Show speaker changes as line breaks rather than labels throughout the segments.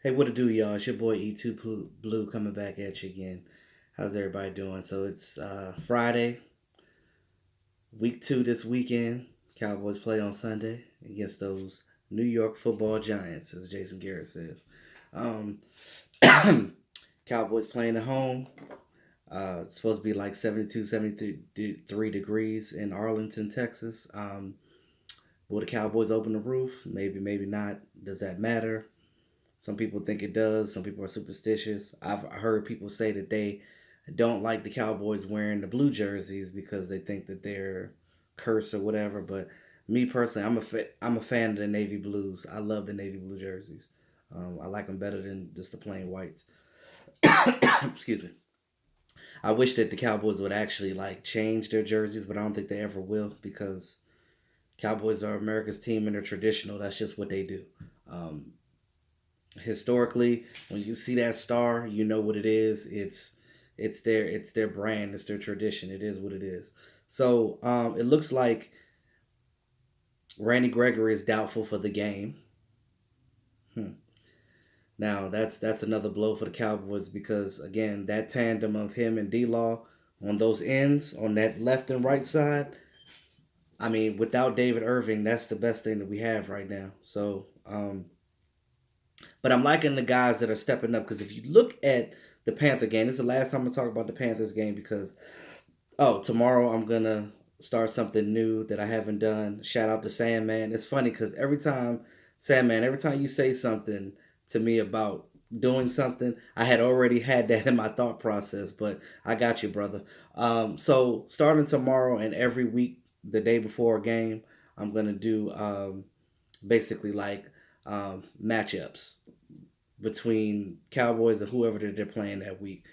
Hey, what it do, y'all? It's your boy E2 Blue coming back at you again. How's everybody doing? So it's Friday, week 2 this weekend. Cowboys play on Sunday against those New York football giants, as Jason Garrett says. Um, Cowboys playing at home. It's supposed to be like 72, 73 degrees in Arlington, Texas. Will the Cowboys open the roof? Maybe, maybe not. Does that matter? Some people think it does. Some people are superstitious. I've heard people say that they don't like the Cowboys wearing the blue jerseys because they think that they're cursed or whatever. But me personally, I'm a fan of the navy blues. I love the navy blue jerseys. I like them better than just the plain whites. Excuse me. I wish that the Cowboys would actually like change their jerseys, but I don't think they ever will because Cowboys are America's team and they're traditional. That's just what they do. Um, Historically, when you see that star, you know what it is. It's their brand, it's their tradition. It is what it is. So it looks like Randy Gregory is doubtful for the game. Hmm. Now that's another blow for the Cowboys because again that tandem of him and D Law on those ends on that left and right side. I mean, without David Irving, that's the best thing that we have right now. So but I'm liking the guys that are stepping up because if you look at the Panther game, this is the last time I'm gonna talk about the Panthers game because tomorrow I'm gonna start something new that I haven't done. Shout out to Sandman. It's funny because every time you say something to me about doing something, I had already had that in my thought process. But I got you, brother. So starting tomorrow and every week, the day before a game, I'm gonna do basically like matchups between Cowboys and whoever they're playing that week.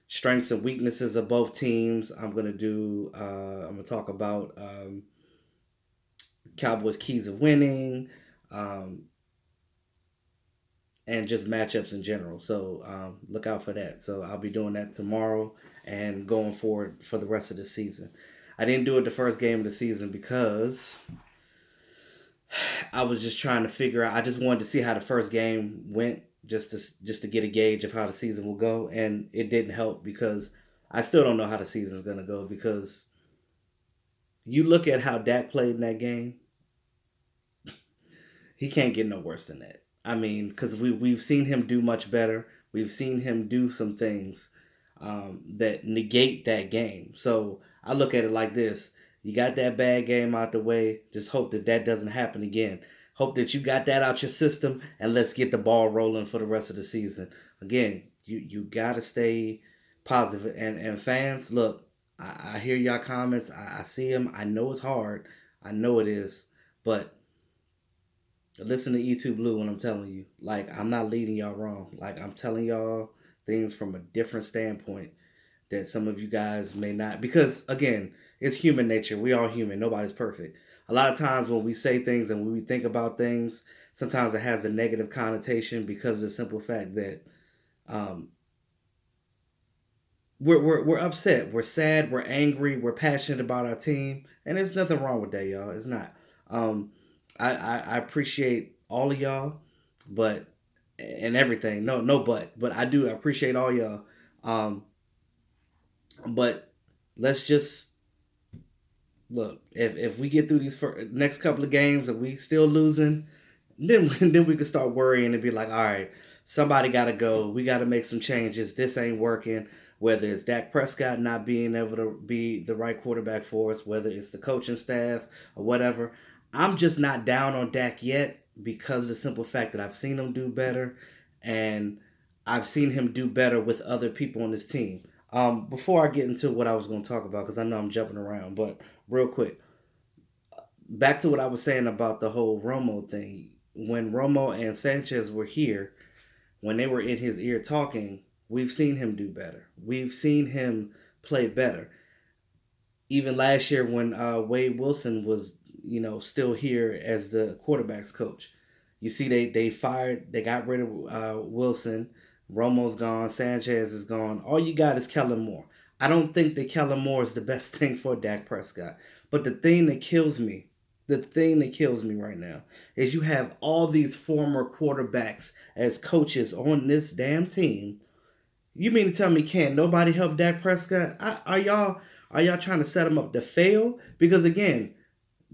Strengths and weaknesses of both teams. I'm gonna do. I'm gonna talk about Cowboys' keys of winning, um, and just matchups in general. So look out for that. So I'll be doing that tomorrow and going forward for the rest of the season. I didn't do it the first game of the season because I was just trying to figure out. I just wanted to see how the first game went, just to get a gauge of how the season will go, and it didn't help because I still don't know how the season's gonna go because you look at how Dak played in that game, he can't get no worse than that. I mean, because we've seen him do much better. We've seen him do some things that negate that game. So I look at it like this: you got that bad game out the way. Just hope that that doesn't happen again. Hope that you got that out your system, and let's get the ball rolling for the rest of the season. Again, you gotta stay positive. And fans, look, I hear y'all comments. I see them. I know it's hard. I know it is, but listen to E2 Blue when I'm telling you. Like, I'm not leading y'all wrong. Like, I'm telling y'all things from a different standpoint that some of you guys may not. Because, again, it's human nature. We all human. Nobody's perfect. A lot of times when we say things and when we think about things, sometimes it has a negative connotation because of the simple fact that um, we're upset, we're sad, we're angry, we're passionate about our team, and there's nothing wrong with that, y'all. It's not. Um, I appreciate all of y'all, but and everything. No, but I do appreciate all y'all. Um, but let's just look. If we get through these next couple of games and we still losing, then then we can start worrying and be like, all right, somebody got to go. We got to make some changes. This ain't working. Whether it's Dak Prescott not being able to be the right quarterback for us, whether it's the coaching staff or whatever. I'm just not down on Dak yet because of the simple fact that I've seen him do better and I've seen him do better with other people on this team. Before I get into what I was going to talk about, because I know I'm jumping around, but real quick, back to what I was saying about the whole Romo thing. When Romo and Sanchez were here, when they were in his ear talking, we've seen him do better. We've seen him play better. Even last year when Wade Wilson was, still here as the quarterbacks coach, you see they got rid of Wilson. Romo's gone. Sanchez is gone. All you got is Kellen Moore. I don't think that Kellen Moore is the best thing for Dak Prescott. But the thing that kills me the thing that kills me right now is you have all these former quarterbacks as coaches on this damn team. You mean to tell me can't nobody help Dak Prescott? Are y'all trying to set him up to fail? Because again,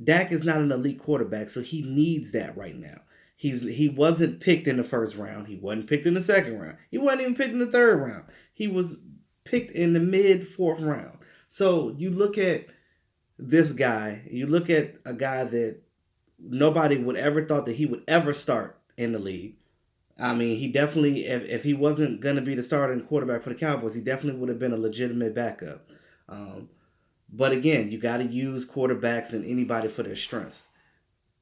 Dak is not an elite quarterback, so he needs that right now. He wasn't picked in the first round. He wasn't picked in the second round. He wasn't even picked in the third round. He was picked in the mid fourth round. So you look at this guy. You look at a guy that nobody would ever thought that he would ever start in the league. I mean, he definitely, if he wasn't going to be the starting quarterback for the Cowboys, he definitely would have been a legitimate backup. Um, but again, you got to use quarterbacks and anybody for their strengths.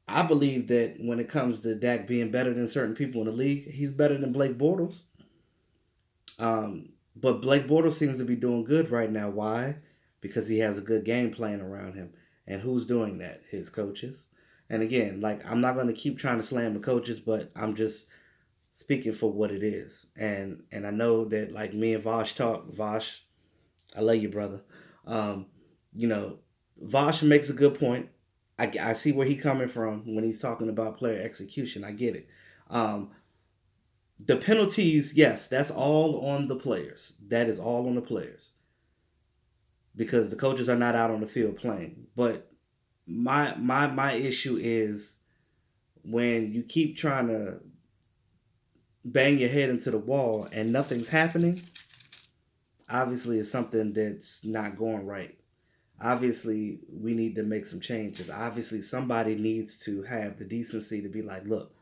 I believe that when it comes to Dak being better than certain people in the league, he's better than Blake Bortles. But Blake Bortles seems to be doing good right now. Why? Because he has a good game plan around him. And who's doing that? His coaches. And again, like, I'm not going to keep trying to slam the coaches, but I'm just speaking for what it is. And I know that, like, me and Vosh talk. Vosh, I love you, brother. Um, you know, Vosh makes a good point. I see where he's coming from when he's talking about player execution. I get it. The penalties, yes, that's all on the players. That is all on the players. Because the coaches are not out on the field playing. But my issue is when you keep trying to bang your head into the wall and nothing's happening, obviously it's something that's not going right. Obviously, we need to make some changes. Obviously, somebody needs to have the decency to be like, look,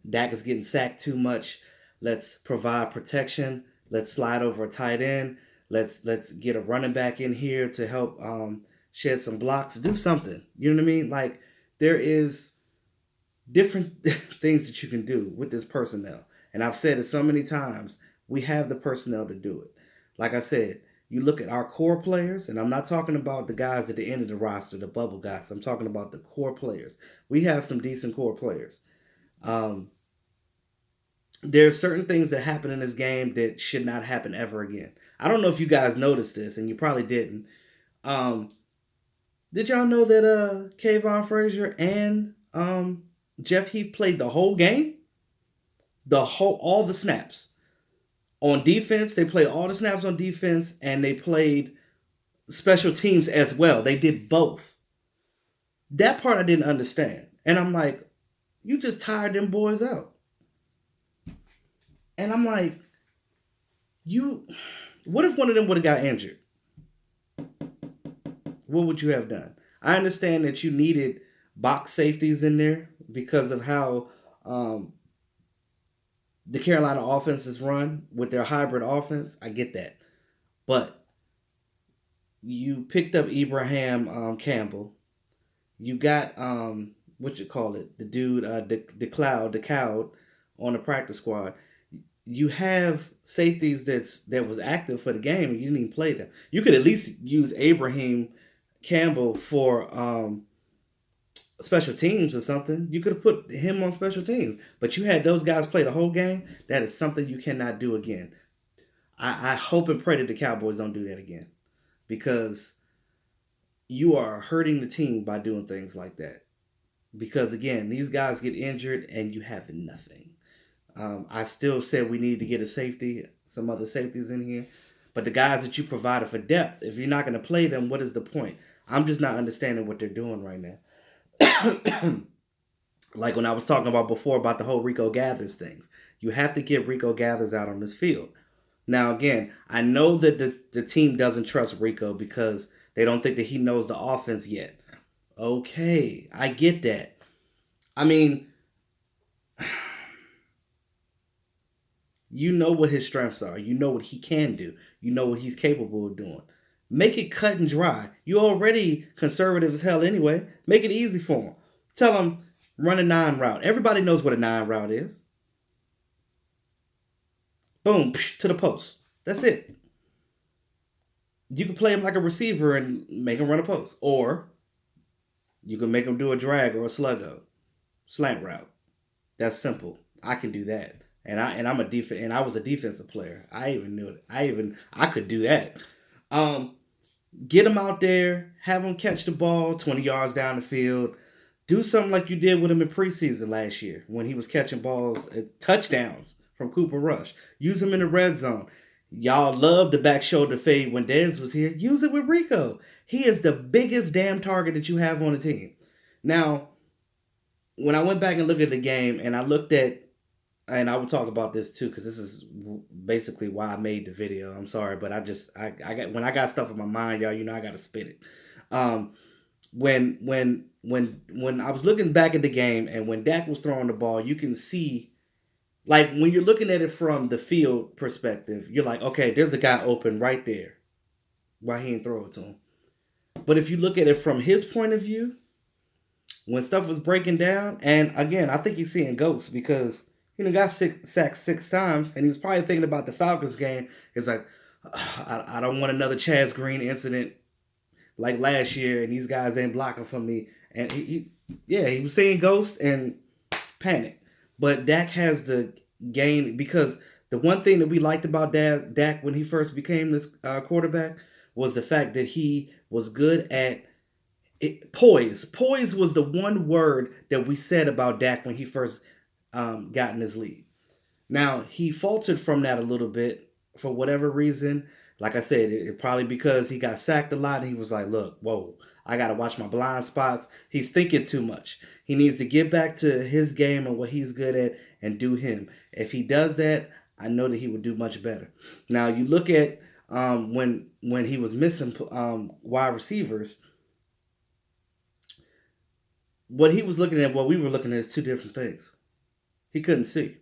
Dak is getting sacked too much. Let's provide protection. Let's slide over a tight end. Let's get a running back in here to help shed some blocks. Do something. You know what I mean? Like, there is different things that you can do with this personnel. And I've said it so many times, we have the personnel to do it. Like I said, you look at our core players, and I'm not talking about the guys at the end of the roster, the bubble guys. I'm talking about the core players. We have some decent core players. There's certain things that happen in this game that should not happen ever again. I don't know if you guys noticed this, and you probably didn't. Did y'all know that Kayvon Frazier and Jeff Heath played the whole game? All the snaps. On defense, they played all the snaps on defense, and they played special teams as well. They did both. That part I didn't understand. And I'm like, you just tired them boys out. And I'm like, what if one of them would have got injured? What would you have done? I understand that you needed box safeties in there because of how the Carolina offense is run with their hybrid offense. I get that. But you picked up Ibrahim Campbell. You got, the dude, DeCloud on the practice squad. You have safeties that was active for the game, and you didn't even play them. You could at least use Ibrahim Campbell for special teams or something. You could have put him on special teams, but you had those guys play the whole game. That is something you cannot do again. I hope and pray that the Cowboys don't do that again, because you are hurting the team by doing things like that. Because again, these guys get injured and you have nothing. I still said we need to get some other safeties in here. But the guys that you provided for depth, if you're not going to play them, what is the point? I'm just not understanding what they're doing right now. Like when I was talking about before about the whole Rico Gathers things. You have to get Rico Gathers out on this field. Now, again, I know that the team doesn't trust Rico because they don't think that he knows the offense yet. Okay, I get that. I mean, you know what his strengths are. You know what he can do. You know what he's capable of doing. Make it cut and dry. You already conservative as hell anyway. Make it easy for him. Tell him, run a 9 route. Everybody knows what a 9 route is. Boom, to the post. That's it. You can play him like a receiver and make him run a post. Or you can make him do a drag or a slant route. That's simple. I can do that. And I was a defensive player. I even knew it. I could do that. Get him out there, have him catch the ball 20 yards down the field, Do something like you did with him in preseason last year when he was catching balls, touchdowns from Cooper Rush. Use him in the red zone. Y'all love the back shoulder fade when Dez was here. Use it with Rico. He is the biggest damn target that you have on the team. Now, when I went back and looked at the game and I looked at, and I will talk about this too because this is basically why I made the video. I'm sorry, but I got when I got stuff in my mind, y'all, I got to spit it. When I was looking back at the game and when Dak was throwing the ball, you can see, like when you're looking at it from the field perspective, you're like, okay, there's a guy open right there. Why he didn't throw it to him? But if you look at it from his point of view, when stuff was breaking down, and again, I think he's seeing ghosts because got sacked 6 times, and he was probably thinking about the Falcons game. It's like, I don't want another Chaz Green incident like last year, and these guys ain't blocking for me. And he was seeing ghosts and panic. But Dak has the gain because the one thing that we liked about Dak when he first became this quarterback was the fact that he was good at poise. Poise was the one word that we said about Dak when he first got in his league. Now, he faltered from that a little bit for whatever reason. Like I said, it probably because he got sacked a lot and he was like, look, whoa, I got to watch my blind spots. He's thinking too much. He needs to get back to his game and what he's good at and do him. If he does that, I know that he would do much better. Now, you look at when he was missing wide receivers, what he was looking at, what we were looking at is two different things. He couldn't see.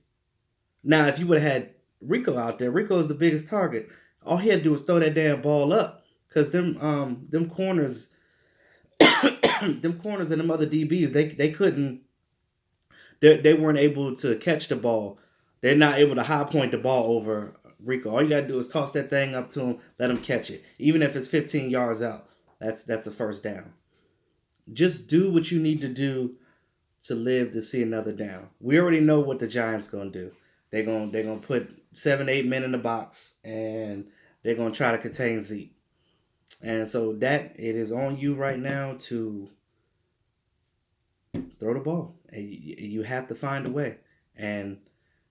Now, if you would have had Rico out there, Rico is the biggest target. All he had to do was throw that damn ball up, because them corners, them corners and them other DBs, they couldn't. They weren't able to catch the ball. They're not able to high point the ball over Rico. All you gotta do is toss that thing up to him, let him catch it, even if it's 15 yards out. That's a first down. Just do what you need to do to live to see another down. We already know what the Giants gonna do. They're gonna put 7-8 men in the box and they're gonna try to contain Zeke. And so that it is on you right now to throw the ball. And you have to find a way. And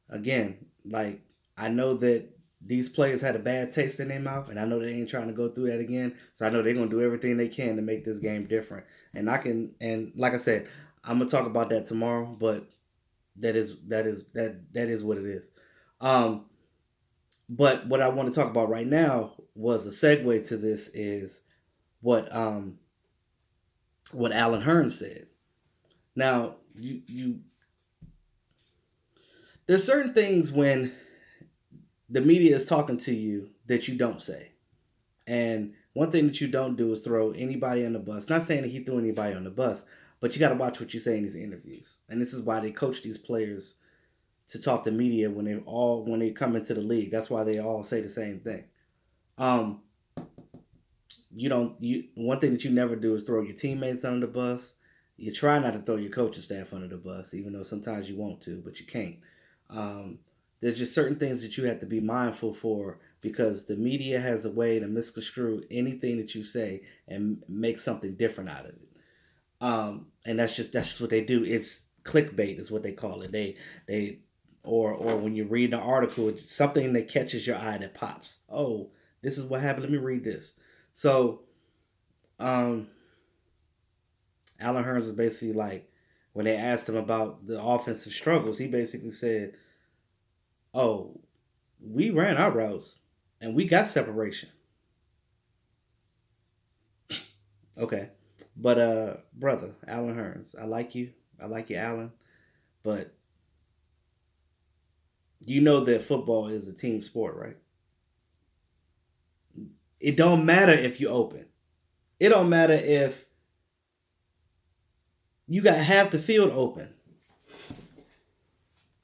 again, like I know that these players had a bad taste in their mouth, and I know they ain't trying to go through that again. So I know they're gonna do everything they can to make this game different. And like I said, I'm gonna talk about that tomorrow, but that is what it is. But what I want to talk about right now was a segue to this is what Alan Hurns said. Now there's certain things when the media is talking to you that you don't say. And one thing that you don't do is throw anybody on the bus. Not saying that he threw anybody on the bus, but you got to watch what you say in these interviews. And this is why they coach these players to talk to media when they come into the league. That's why they all say the same thing. One thing that you never do is throw your teammates under the bus. You try not to throw your coaching staff under the bus, even though sometimes you want to, but you can't. There's just certain things that you have to be mindful for, because the media has a way to misconstrue anything that you say and make something different out of it. And that's just what they do. It's clickbait is what they call it. Or when you read an article, it's something that catches your eye that pops. Oh, this is what happened. Let me read this. So, Alan Hurns is basically like, when they asked him about the offensive struggles, he basically said, oh, we ran our routes and we got separation. Okay. But brother, Alan Hurns, I like you, Alan, but you know that football is a team sport, right? It don't matter if you open. It don't matter if you got half the field open.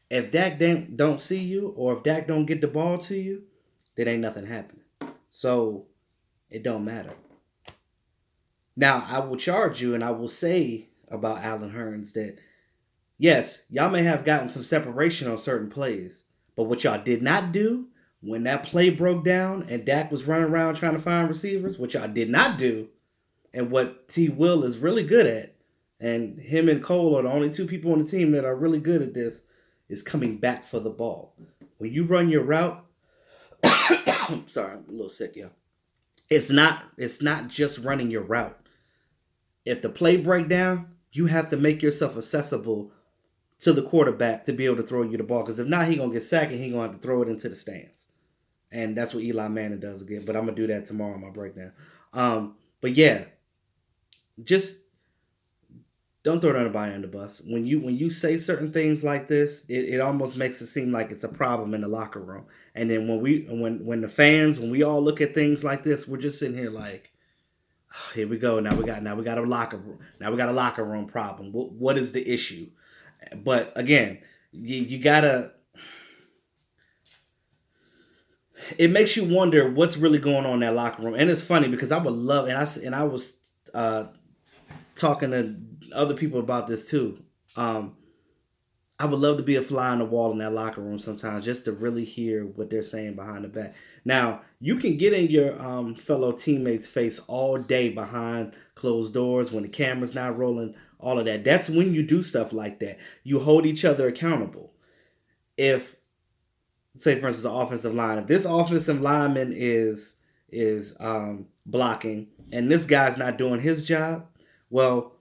If Dak don't see you, or if Dak don't get the ball to you, then ain't nothing happening. So it don't matter. Now, I will charge you and I will say about Alan Hurns that, yes, y'all may have gotten some separation on certain plays, but what y'all did not do when that play broke down and Dak was running around trying to find receivers, what y'all did not do, and what T. Will is really good at, And him and Cole are the only two people on the team that are really good at this, is coming back for the ball. When you run your route, sorry, I'm a little sick, yeah. It's not just running your route. If the play break down, you have to make yourself accessible to the quarterback to be able to throw you the ball. Because if not, he gonna get sacked and he gonna have to throw it into the stands. And that's what Eli Manning does again. But I'm gonna do that tomorrow on my breakdown. But yeah, just don't throw anybody under the bus. When you say certain things like this, it almost makes it seem like it's a problem in the locker room. And then when the fans, when we all look at things like this, we're just sitting here like, oh, here we go. Now we got a locker room. Now we got a locker room problem. What is the issue? But again, you gotta. It makes you wonder what's really going on in that locker room. And it's funny because I would love, and I was talking to other people about this too. I would love to be a fly on the wall in that locker room sometimes, just to really hear what they're saying behind the back. Now, you can get in your fellow teammates' face all day behind closed doors when the camera's not rolling, all of that. That's when you do stuff like that. You hold each other accountable. If, say for instance, the offensive line, if this offensive lineman is blocking and this guy's not doing his job, well,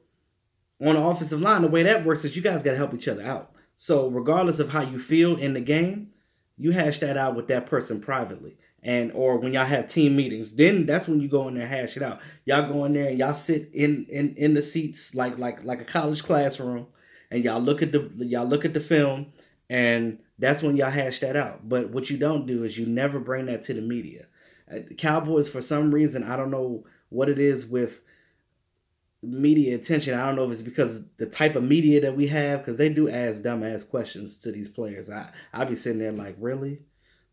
on the offensive line, the way that works is you guys got to help each other out. So regardless of how you feel in the game, you hash that out with that person privately. And or when y'all have team meetings, then that's when you go in there and hash it out. Y'all go in there and y'all sit in the seats like a college classroom, and y'all look at the film, and that's when y'all hash that out. But what you don't do is you never bring that to the media. Cowboys, for some reason, I don't know what it is with media attention. I don't know if it's because the type of media that we have, because they do ask dumbass questions to these players. I be sitting there like, really?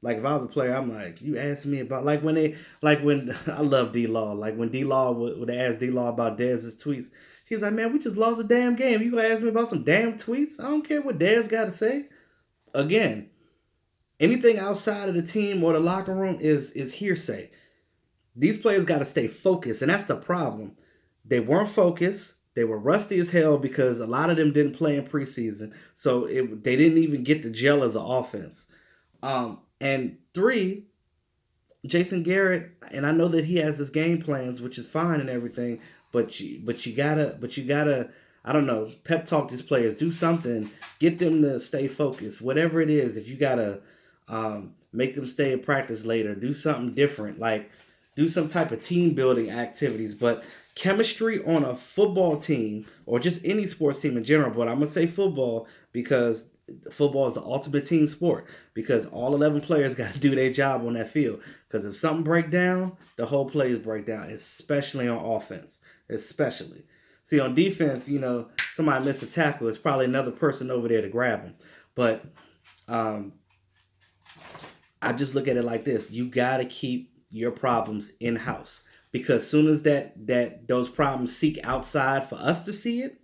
Like if I was a player, I'm like, you asking me about when I love D Law. Like when D Law would ask D Law about Dez's tweets, he's like, man, we just lost a damn game. You gonna ask me about some damn tweets? I don't care what Dez got to say. Again, anything outside of the team or the locker room is hearsay. These players got to stay focused, and that's the problem. They weren't focused. They were rusty as hell because a lot of them didn't play in preseason. So they didn't even get to gel as an offense. And 3, Jason Garrett, and I know that he has his game plans, which is fine and everything, but you gotta, I don't know, pep talk these players, do something, get them to stay focused. Whatever it is, if you gotta make them stay at practice later, do something different, like do some type of team building activities. But chemistry on a football team or just any sports team in general, but I'm going to say football because football is the ultimate team sport, because all 11 players got to do their job on that field. Because if something break down, the whole players break down, especially on offense, especially. See, on defense, somebody miss a tackle, it's probably another person over there to grab them. But I just look at it like this. You got to keep your problems in-house. Because soon as those problems seek outside for us to see it,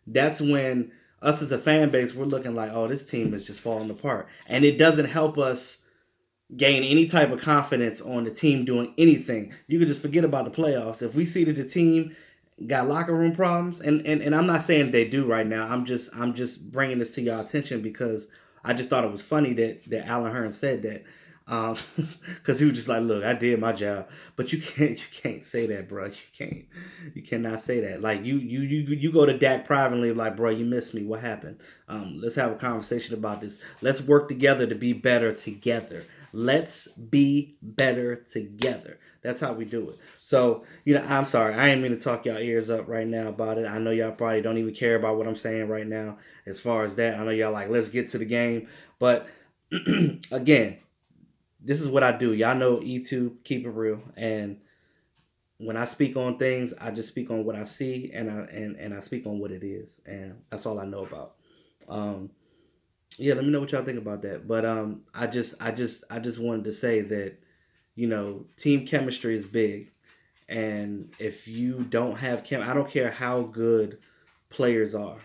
that's when us as a fan base, we're looking like, oh, this team is just falling apart. And it doesn't help us gain any type of confidence on the team doing anything. You can just forget about the playoffs. If we see that the team got locker room problems, and I'm not saying they do right now. I'm just bringing this to your attention because I just thought it was funny that Alan Hurns said that. Because he was just like, look, I did my job, but you can't say that, bro. You cannot say that. Like you go to Dak privately, like, bro, you missed me. What happened? Let's have a conversation about this. Let's work together to be better together. Let's be better together. That's how we do it. So, I'm sorry. I ain't mean to talk y'all ears up right now about it. I know y'all probably don't even care about what I'm saying right now as far as that. I know y'all like, let's get to the game. But again, this is what I do. Y'all know E2, keep it real. And when I speak on things, I just speak on what I see, and I speak on what it is. And that's all I know about. Let me know what y'all think about that. But I just wanted to say that, team chemistry is big. And if you don't have I don't care how good players are.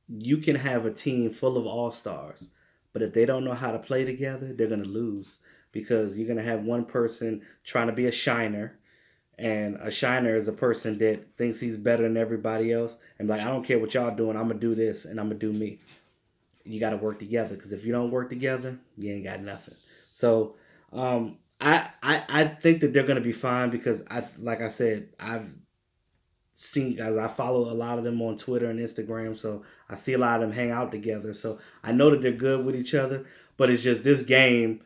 You can have a team full of all-stars. But if they don't know how to play together, they're going to lose, because you're going to have one person trying to be a shiner, And a shiner is a person that thinks he's better than everybody else and like, I don't care what y'all doing, I'm gonna do this and I'm gonna do me. You got to work together, because if you don't work together, you ain't got nothing. So I think that they're gonna be fine, because like I said, I've seen guys, I follow a lot of them on Twitter and Instagram, so I see a lot of them hang out together. So I know that they're good with each other, but it's just this game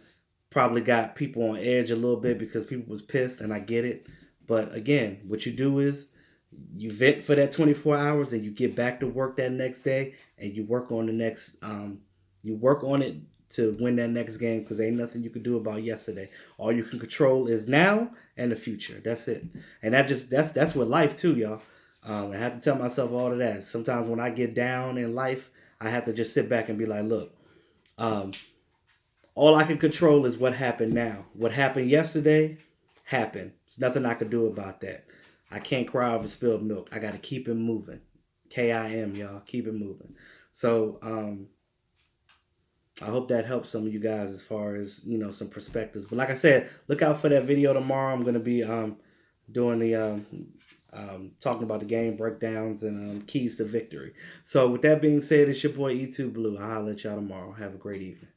probably got people on edge a little bit because people was pissed, and I get it. But again, what you do is you vent for that 24 hours and you get back to work that next day, and you work on the next you work on it to win that next game, because ain't nothing you can do about yesterday. All you can control is now and the future. That's it. And that's with life too, y'all. I have to tell myself all of that. Sometimes when I get down in life, I have to just sit back and be like, look, um, all I can control is what happened now. What happened yesterday happened. There's nothing I could do about that. I can't cry over spilled milk. I got to keep it moving. KIM, y'all. Keep it moving. So I hope that helps some of you guys as far as, some perspectives. But like I said, look out for that video tomorrow. I'm going to be doing the talking about the game breakdowns and keys to victory. So with that being said, it's your boy E2 Blue. I'll holler at y'all tomorrow. Have a great evening.